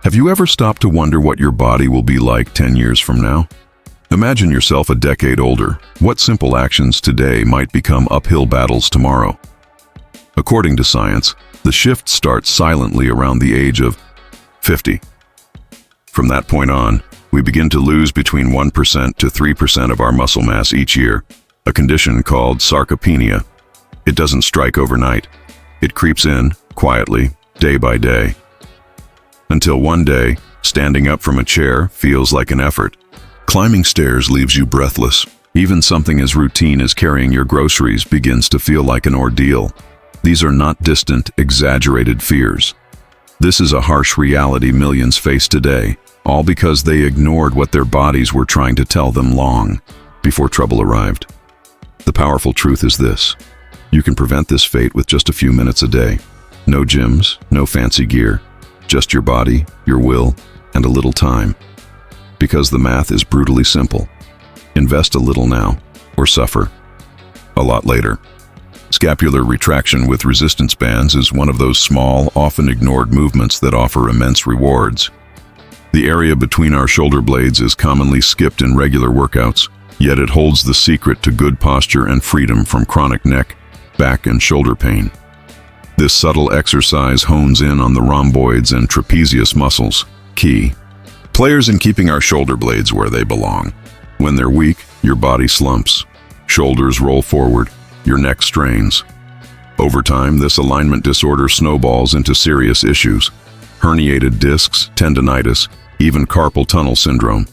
Have you ever stopped to wonder what your body will be like 10 years from now? Imagine yourself a decade older. What simple actions today might become uphill battles tomorrow? According to science, the shift starts silently around the age of 50. From that point on, we begin to lose between 1% to 3% of our muscle mass each year, a condition called sarcopenia. It doesn't strike overnight. It creeps in, quietly, day by day. Until one day, standing up from a chair feels like an effort. Climbing stairs leaves you breathless. Even something as routine as carrying your groceries begins to feel like an ordeal. These are not distant, exaggerated fears. This is a harsh reality millions face today, all because they ignored what their bodies were trying to tell them long before trouble arrived. The powerful truth is this: you can prevent this fate with just a few minutes a day. No gyms, no fancy gear, just your body, your will, and a little time. Because the math is brutally simple. Invest a little now, or suffer a lot later. Scapular retraction with resistance bands is one of those small, often ignored movements that offer immense rewards. The area between our shoulder blades is commonly skipped in regular workouts, yet it holds the secret to good posture and freedom from chronic neck, back, and shoulder pain. This subtle exercise hones in on the rhomboids and trapezius muscles, key players in keeping our shoulder blades where they belong. When they're weak, your body slumps. Shoulders roll forward, your neck strains. Over time, this alignment disorder snowballs into serious issues: herniated discs, tendinitis, even carpal tunnel syndrome.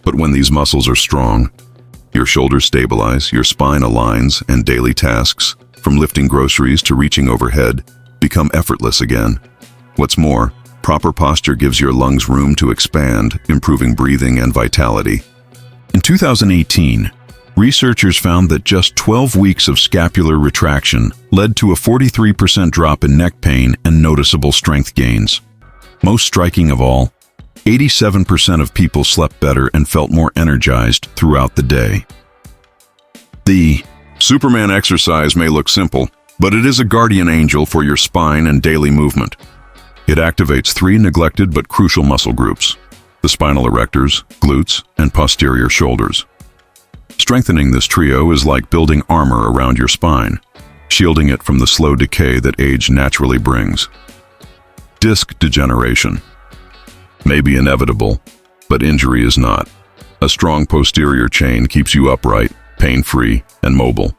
But when these muscles are strong, your shoulders stabilize, your spine aligns, and daily tasks, from lifting groceries to reaching overhead, become effortless again. What's more, proper posture gives your lungs room to expand, improving breathing and vitality. In 2018, researchers found that just 12 weeks of scapular retraction led to a 43% drop in neck pain and noticeable strength gains. Most striking of all, 87% of people slept better and felt more energized throughout the day. The Superman exercise may look simple, but it is a guardian angel for your spine and daily movement. It activates three neglected but crucial muscle groups: the spinal erectors, glutes, and posterior shoulders. Strengthening this trio is like building armor around your spine, shielding it from the slow decay that age naturally brings. Disc degeneration may be inevitable, but injury is not. A strong posterior chain keeps you upright, pain-free, and mobile.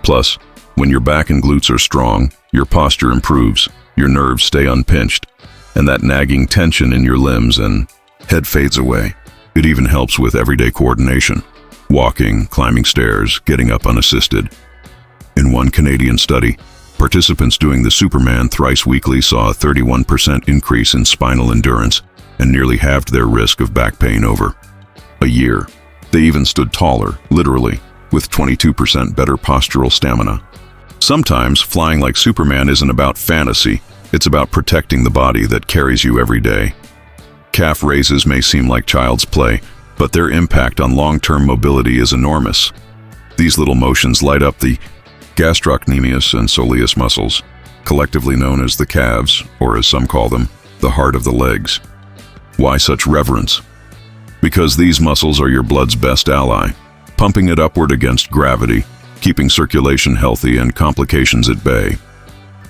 Plus, when your back and glutes are strong, your posture improves, your nerves stay unpinched, and that nagging tension in your limbs and head fades away. It even helps with everyday coordination: walking, climbing stairs, getting up unassisted. In one Canadian study, participants doing the Superman thrice weekly saw a 31% increase in spinal endurance and nearly halved their risk of back pain over a year. They even stood taller, literally, with 22% better postural stamina. Sometimes flying like Superman isn't about fantasy, it's about protecting the body that carries you every day. Calf raises may seem like child's play, but their impact on long-term mobility is enormous. These little motions light up the gastrocnemius and soleus muscles, collectively known as the calves, or as some call them, the heart of the legs. Why such reverence? Because these muscles are your blood's best ally, pumping it upward against gravity, keeping circulation healthy and complications at bay.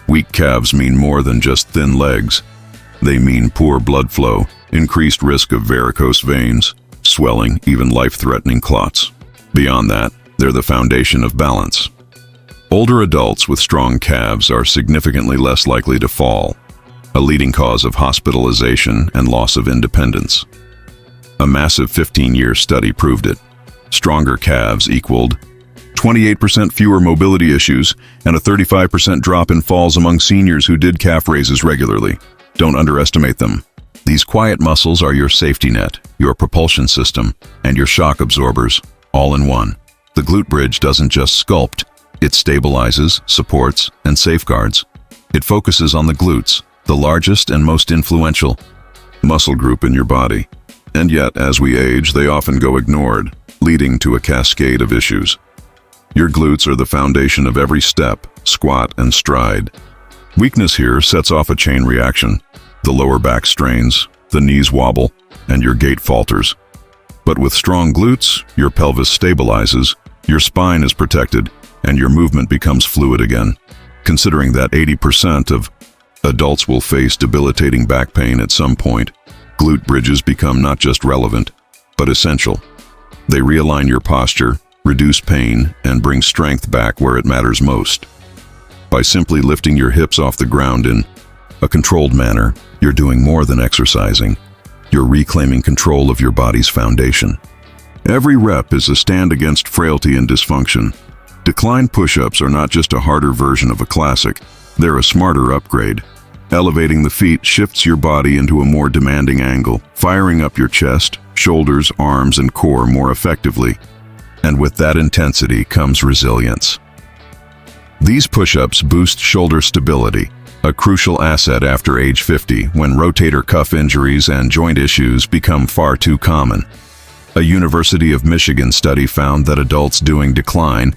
Weak calves mean more than just thin legs. They mean poor blood flow, increased risk of varicose veins, swelling, even life-threatening clots. Beyond that, they're the foundation of balance. Older adults with strong calves are significantly less likely to fall, a leading cause of hospitalization and loss of independence. A massive 15-year study proved it. Stronger calves equaled 28% fewer mobility issues and a 35% drop in falls among seniors who did calf raises regularly. Don't underestimate them. These quiet muscles are your safety net, your propulsion system, and your shock absorbers, all in one. The glute bridge doesn't just sculpt, it stabilizes, supports, and safeguards. It focuses on the glutes, the largest and most influential muscle group in your body. And yet, as we age, they often go ignored, leading to a cascade of issues. Your glutes are the foundation of every step, squat, and stride. Weakness here sets off a chain reaction. The lower back strains, the knees wobble, and your gait falters. But with strong glutes, your pelvis stabilizes, your spine is protected, and your movement becomes fluid again. Considering that 80% of adults will face debilitating back pain at some point, glute bridges become not just relevant, but essential. They realign your posture, reduce pain, and bring strength back where it matters most. By simply lifting your hips off the ground in a controlled manner, you're doing more than exercising. You're reclaiming control of your body's foundation. Every rep is a stand against frailty and dysfunction. Decline push-ups are not just a harder version of a classic, they're a smarter upgrade. Elevating the feet shifts your body into a more demanding angle, firing up your chest, shoulders, arms, and core more effectively. And with that intensity comes resilience. These push-ups boost shoulder stability, a crucial asset after age 50 when rotator cuff injuries and joint issues become far too common. A University of Michigan study found that adults doing decline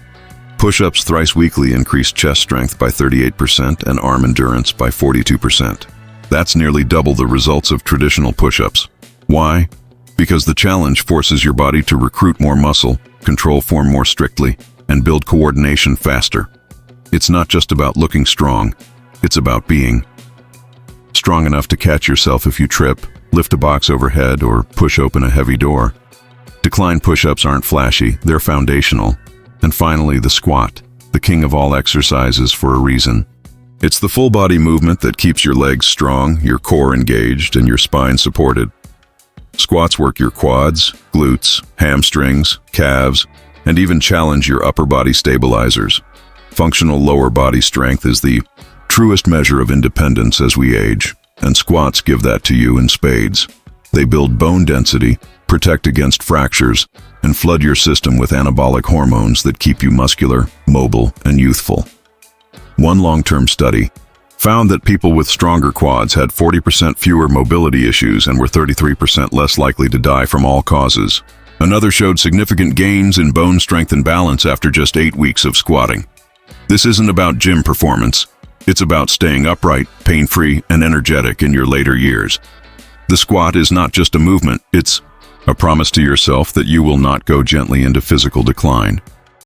push-ups thrice weekly increased chest strength by 38% and arm endurance by 42%. That's nearly double the results of traditional push-ups. Why? Because the challenge forces your body to recruit more muscle, control form more strictly, and build coordination faster. It's not just about looking strong, it's about being strong enough to catch yourself if you trip, lift a box overhead, or push open a heavy door. Decline push-ups aren't flashy, they're foundational. And finally, the squat, the king of all exercises for a reason. It's the full body movement that keeps your legs strong, your core engaged, and your spine supported. Squats work your quads, glutes, hamstrings, calves, and even challenge your upper body stabilizers. Functional lower body strength is the truest measure of independence as we age, and squats give that to you in spades. They build bone density, protect against fractures, and flood your system with anabolic hormones that keep you muscular, mobile, and youthful. One long-term study found that people with stronger quads had 40% fewer mobility issues and were 33% less likely to die from all causes. Another showed significant gains in bone strength and balance after just 8 weeks of squatting. This isn't about gym performance. It's about staying upright, pain-free, and energetic in your later years. The squat is not just a movement, it's a promise to yourself that you will not go gently into physical decline.